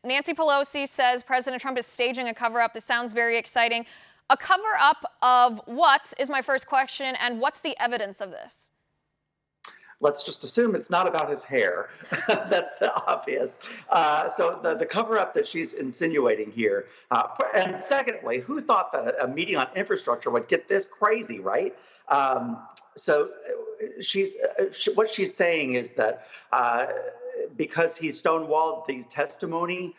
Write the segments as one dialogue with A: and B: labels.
A: Nancy Pelosi says President Trump is staging a cover-up. This sounds very exciting. A cover-up of what is my first question, and what's the evidence of this?
B: Let's just assume it's not about his hair. That's the obvious. So the cover-up that she's insinuating here. And secondly, who thought that a meeting on infrastructure would get this crazy, right? So what she's saying is that because he stonewalled the testimony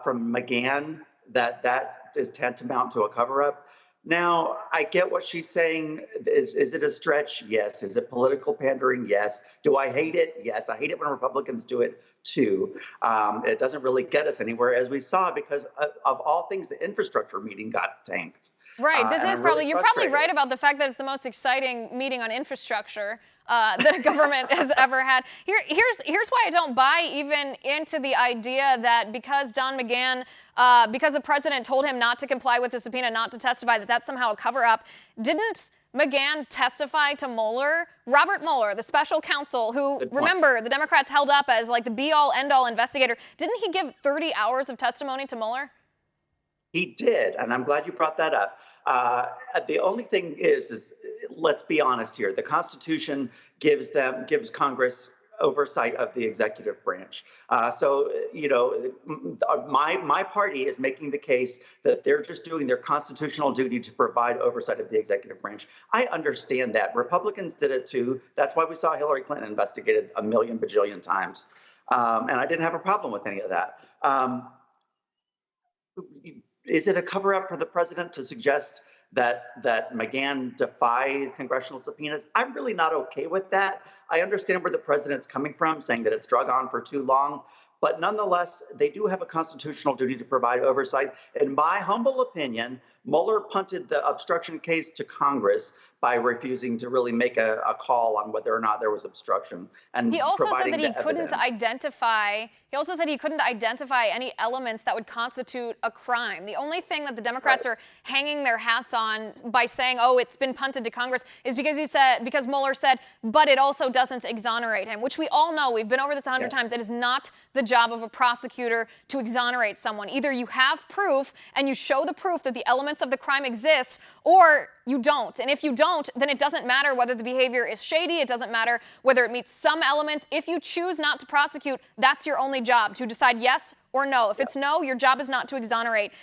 B: from McGahn, that is tantamount to a cover-up. Now, I get what she's saying. Is it a stretch? Yes. Is it political pandering? Yes. Do I hate it? Yes. I hate it when Republicans do it too. It doesn't really get us anywhere, as we saw, because of all things, the infrastructure meeting got tanked.
A: Right. This is probably, you're probably right about the fact that it's the most exciting meeting on infrastructure that a government has ever had. Here's why I don't buy even into the idea that because Don McGahn, because the president told him not to comply with the subpoena, not to testify, that's somehow a cover-up. Didn't McGahn testify to Mueller? Robert Mueller, the special counsel who, remember, the Democrats held up as like the be-all, end-all investigator. Didn't he give 30 hours of testimony to Mueller?
B: He did, and I'm glad you brought that up. The only thing is let's be honest here. The Constitution gives Congress oversight of the executive branch. So, you know, my party is making the case that they're just doing their constitutional duty to provide oversight of the executive branch. I understand that. Republicans did it too. That's why we saw Hillary Clinton investigated a million bajillion times. And I didn't have a problem with any of that. Is it a cover-up for the president to suggest that McGahn defy congressional subpoenas? I'm really not okay with that. I understand where the president's coming from, saying that it's drug on for too long. But nonetheless, they do have a constitutional duty to provide oversight. In my humble opinion, Mueller punted the obstruction case to Congress by refusing to really make a call on whether or not there was obstruction. And
A: he also said that he
B: couldn't
A: identify. He also said he couldn't identify any elements that would constitute a crime. The only thing that the Democrats are hanging their hats on by saying, "Oh, it's been punted to Congress," is because Mueller said, "But it also doesn't exonerate him," which we all know. We've been over this 100 times. It is not the job of a prosecutor to exonerate someone. Either you have proof and you show the proof that the elements of the crime exist, or you don't. And if you don't, then it doesn't matter whether the behavior is shady. It doesn't matter whether it meets some elements. If you choose not to prosecute, that's your only job, to decide yes or no. If it's no, your job is not to exonerate.